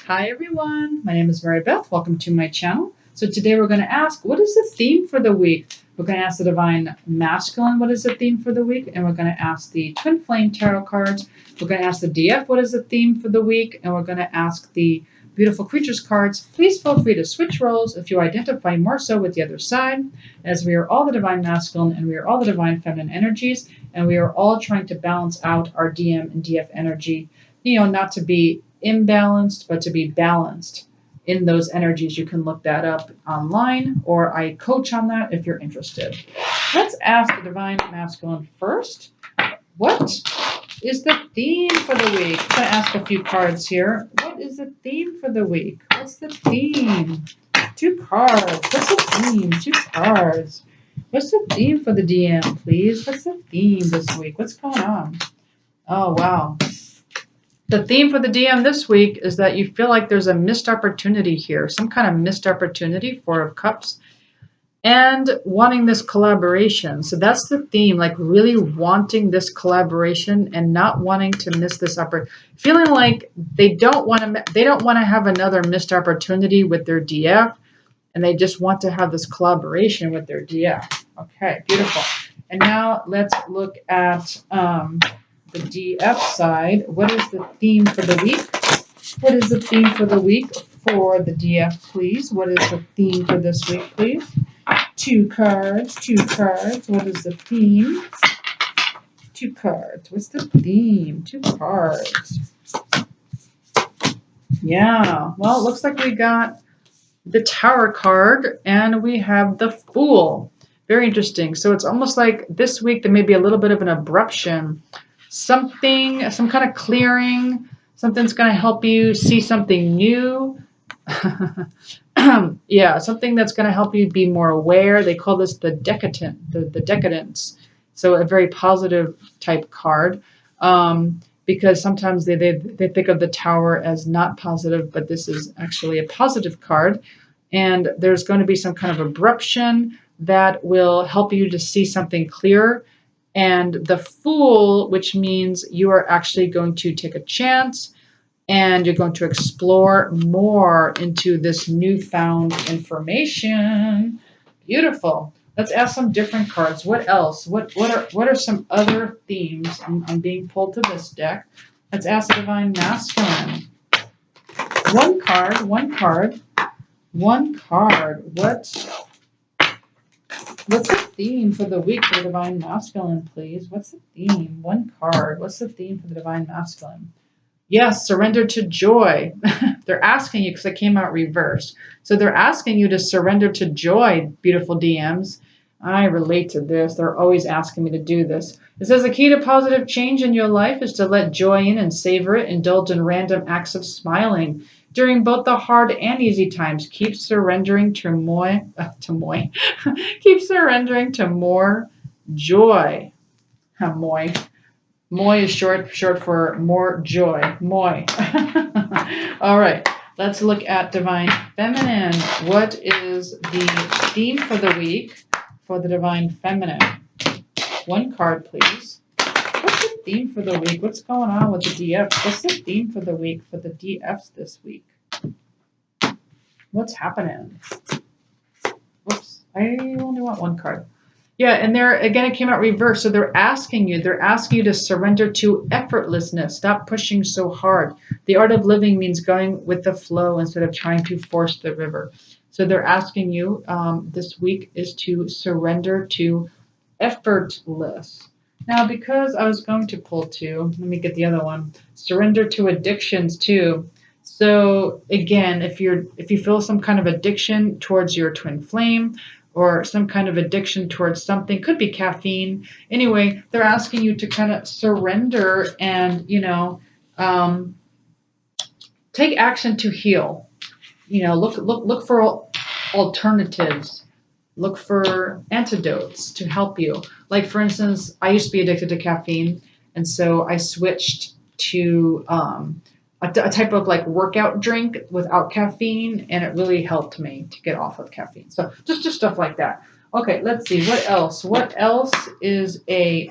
Hi everyone, my name is Mary Beth. Welcome to my channel. So today we're going to ask, what is the theme for the week? We're going to ask the Divine Masculine, what is the theme for the week? And we're going to ask the Twin Flame Tarot cards. We're going to ask the DF, what is the theme for the week? And we're going to ask the Beautiful Creatures cards. Please feel free to switch roles if you identify more so with the other side, as we are all the Divine Masculine and we are all the Divine Feminine energies, and we are all trying to balance out our DM and DF energy, not to be imbalanced, but to be balanced in those energies. You can look that up online, or I coach on that if you're interested. Let's ask the Divine Masculine first. What is the theme for the week? I'm going to ask a few cards here. What is the theme for the week? What's the theme? 2 cards. What's the theme? 2 cards. What's the theme for the DM, please? What's the theme this week? What's going on? Oh, wow. The theme for the DM this week is that you feel like there's a missed opportunity here, some kind of missed opportunity, 4 of Cups, and wanting this collaboration. So that's the theme, like really wanting this collaboration and not wanting to miss this opportunity, feeling like they don't want to have another missed opportunity with their DF, and they just want to have this collaboration with their DF. Okay, beautiful. And now let's look at the DF side. What is the theme for the week? What is the theme for the week for the DF, please? What is the theme for this week, please? 2 cards, 2 cards. What is the theme? 2 cards. What's the theme? 2 cards. Yeah, well, it looks like we got the Tower card and we have the Fool. Very interesting. So it's almost like this week there may be a little bit of an abruption. Some kind of clearing, something's going to help you see something new. Yeah, something that's going to help you be more aware. They call this the decadence. So a very positive type card, because sometimes they think of the Tower as not positive, but this is actually a positive card. And there's going to be some kind of abruption that will help you to see something clearer. And the Fool, which means you are actually going to take a chance and you're going to explore more into this newfound information. Beautiful. Let's ask some different cards. What else? What are some other themes? I'm being pulled to this deck. Let's ask the Divine Masculine. One card. What's the theme for the week for the Divine Masculine, please? What's the theme? 1 card. What's the theme for the Divine Masculine? Yes, surrender to joy. They're asking you, because it came out reversed. So they're asking you to surrender to joy, beautiful DMs. I relate to this. They're always asking me to do this. It says the key to positive change in your life is to let joy in and savor it. Indulge in random acts of smiling during both the hard and easy times. Keep surrendering to Keep surrendering to more joy. Moi. Moi is short for more joy. Moi. All right. Let's look at Divine Feminine. What is the theme for the week for the Divine Feminine? 1 card, please. What's the theme for the week? What's going on with the DFs? What's the theme for the week for the DFs this week? What's happening? Whoops. I only want 1 card. Yeah, and there again, it came out reverse. So they're asking you to surrender to effortlessness. Stop pushing so hard. The art of living means going with the flow instead of trying to force the river. So they're asking you this week is to surrender to effortless. Now, because I was going to pull 2, let me get the other one. Surrender to addictions too. So again, if you feel some kind of addiction towards your twin flame, or some kind of addiction towards something, could be caffeine. Anyway, they're asking you to kind of surrender and, take action to heal. Look for alternatives. Look for antidotes to help you. Like, for instance, I used to be addicted to caffeine, and so I switched to a type of like workout drink without caffeine, and it really helped me to get off of caffeine. So just stuff like that. Okay, let's see what else. What else is a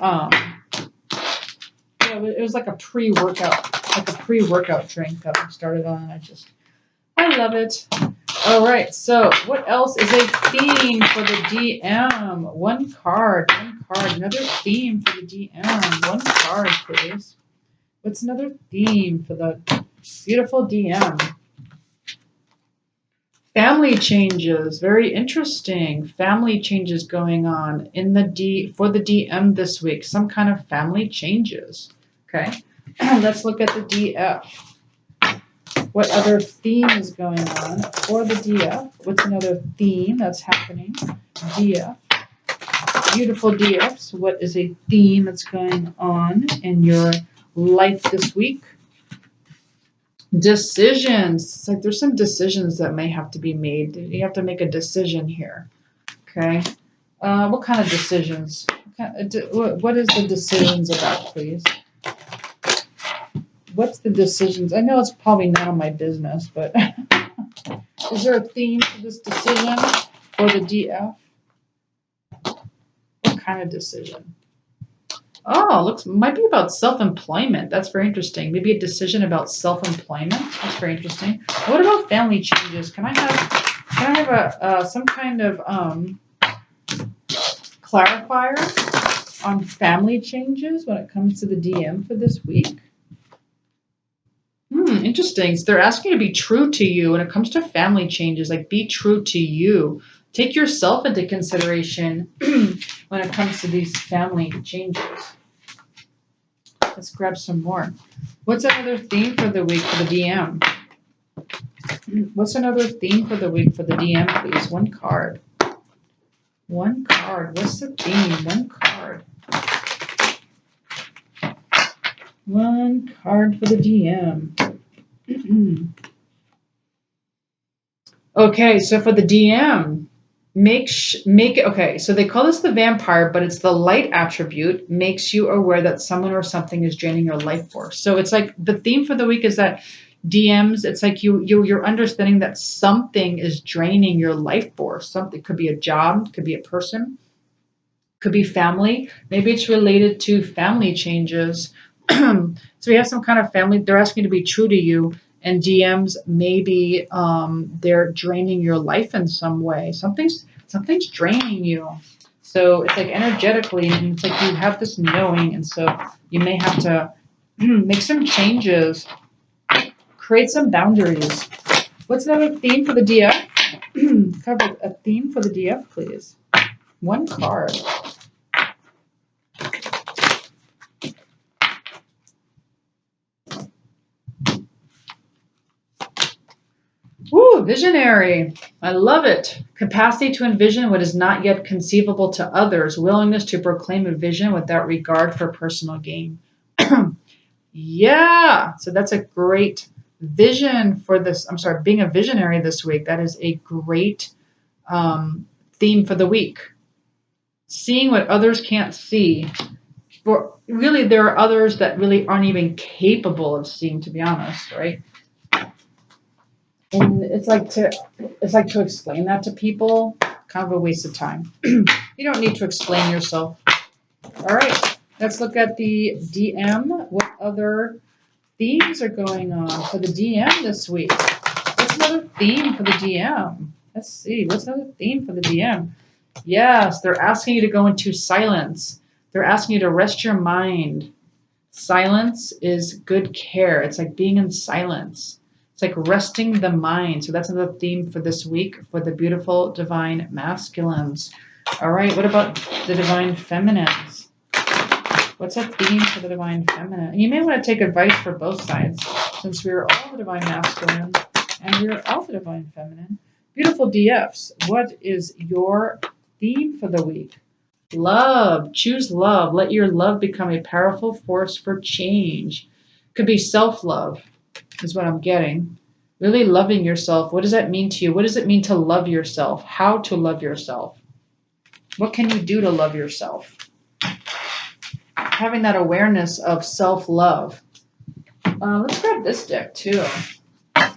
it was like a pre-workout drink that I started on. I just I love it. All right, so what else is a theme for the DM? One card, another theme for the DM. One card, please. What's another theme for the beautiful DM? Family changes, very interesting. Family changes going on in the for the DM this week. Some kind of family changes. Okay, let's look at the DF. What other theme is going on for the DF? What's another theme that's happening? DF. Beautiful DFs. What is a theme that's going on in your life this week? Decisions. It's like there's some decisions that may have to be made. You have to make a decision here. Okay. What kind of decisions? What is the decisions about, please? What's the decisions? I know it's probably none of my business, but is there a theme for this decision for the DF? What kind of decision? Oh, might be about self-employment. That's very interesting. Maybe a decision about self-employment. That's very interesting. What about family changes? Can I have some kind of clarifier on family changes when it comes to the DM for this week? Interesting. So they're asking you to be true to you when it comes to family changes. Like, be true to you. Take yourself into consideration when it comes to these family changes. Let's grab some more. What's another theme for the week for the DM? What's another theme for the week for the DM, please? One card. One card. What's the theme? One card. One card for the DM. Okay, so for the DM, make it okay. So they call this the vampire, but it's the light attribute makes you aware that someone or something is draining your life force. So it's like the theme for the week is that DMs. It's like you're understanding that something is draining your life force. Something could be a job, could be a person, could be family. Maybe it's related to family changes. So we have some kind of family. They're asking you to be true to you. And DMs, maybe they're draining your life in some way. Something's draining you. So it's like energetically, and it's like you have this knowing, and so you may have to make some changes, create some boundaries. What's another theme for the DF? Cover a theme for the DF, please. One card. Ooh, visionary. I love it. Capacity to envision what is not yet conceivable to others. Willingness to proclaim a vision without regard for personal gain. Yeah. So that's a great vision for this. I'm sorry, being a visionary this week. That is a great theme for the week. Seeing what others can't see. For really, there are others that really aren't even capable of seeing, to be honest, right? And it's like to explain that to people, kind of a waste of time. You don't need to explain yourself. All right, let's look at the DM. What other themes are going on for the DM this week? What's another theme for the DM? Let's see. What's another theme for the DM? Yes, they're asking you to go into silence. They're asking you to rest your mind. Silence is good care. It's like being in silence. It's like resting the mind. So that's another theme for this week for the beautiful divine masculines. All right, what about the divine feminines? What's a theme for the divine feminine? And you may want to take advice for both sides, since we are all the divine masculine and we are all the divine feminine. Beautiful DFs, what is your theme for the week? Love. Choose love. Let your love become a powerful force for change. Could be self-love is what I'm getting. Really loving yourself. What does that mean to you? What does it mean to love yourself? How to love yourself? What can you do to love yourself? Having that awareness of self-love. Let's grab this deck too.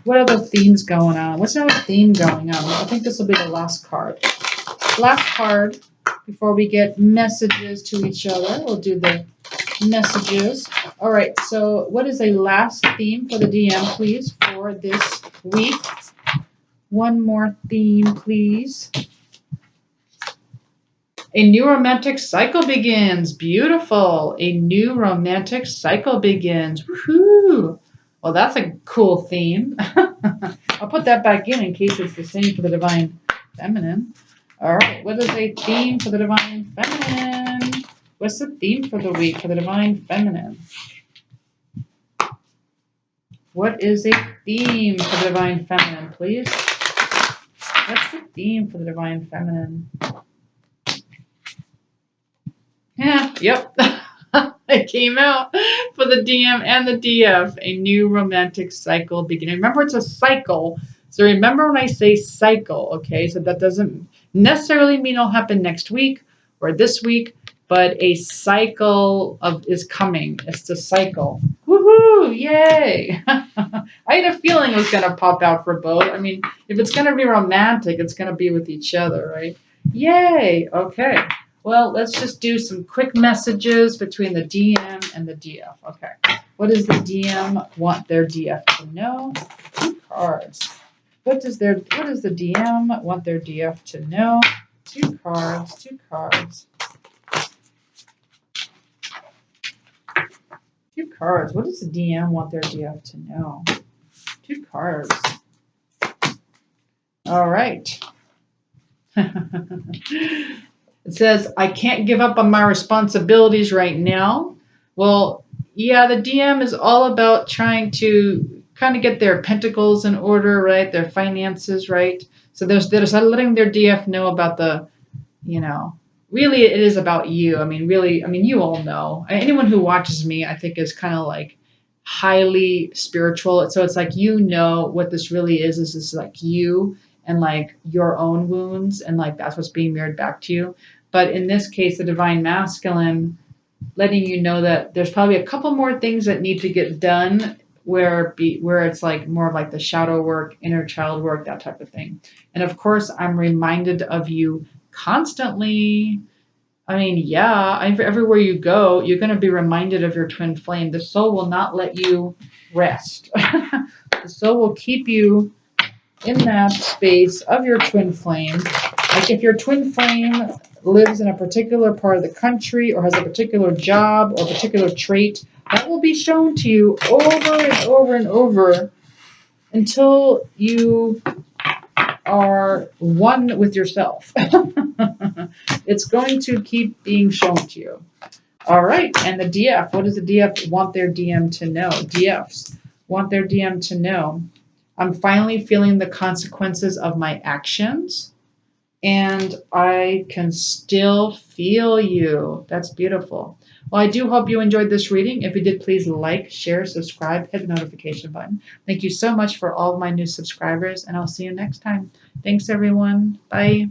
What other themes going on? What's another theme going on? I think this will be the last card. Last card before we get messages to each other. We'll do the messages. All right, so what is a last theme for the DM, please, for this week? One more theme, please. A new romantic cycle begins. Beautiful. A new romantic cycle begins. Woohoo! Well, that's a cool theme. I'll put that back in case it's the same for the Divine Feminine. All right. What is a theme for the Divine Feminine? What's the theme for the week for the Divine Feminine? What is a theme for the Divine Feminine, please? What's the theme for the Divine Feminine? Yeah, yep. It came out for the DM and the DF. A new romantic cycle beginning. Remember, it's a cycle. So remember when I say cycle, okay? So that doesn't necessarily mean it'll happen next week or this week, but a cycle is coming. It's the cycle. Woohoo! Yay! I had a feeling it was going to pop out for both. I mean, if it's going to be romantic, it's going to be with each other, right? Yay! Okay. Well, let's just do some quick messages between the DM and the DF. Okay. What does the DM want their DF to know? 2 cards. What does the DM want their DF to know? 2 cards. 2 cards. 2 cards. What does the DM want their DF to know? 2 cards. All right. It says, I can't give up on my responsibilities right now. Well, yeah, the DM is all about trying to kind of get their pentacles in order, right? Their finances, right? So they're letting their DF know about really it is about you. I mean, really, you all know. Anyone who watches me, I think, is kind of like highly spiritual. So it's like, what this really is this like you and like your own wounds, and like that's what's being mirrored back to you. But in this case, the Divine Masculine letting you know that there's probably a couple more things that need to get done where it's like more of like the shadow work, inner child work, that type of thing. And of course, I'm reminded of you constantly. Everywhere you go, you're going to be reminded of your twin flame. The soul will not let you rest. The soul will keep you in that space of your twin flame. Like if your twin flame lives in a particular part of the country or has a particular job or a particular trait, that will be shown to you over and over and over until you are one with yourself. It's going to keep being shown to you. All right, and the DF, what does the DF want their DM to know? DFs want their DM to know, I'm finally feeling the consequences of my actions, and I can still feel you. That's beautiful. Well, I do hope you enjoyed this reading. If you did, please like, share, subscribe, hit the notification button. Thank you so much for all of my new subscribers, and I'll see you next time. Thanks, everyone. Bye.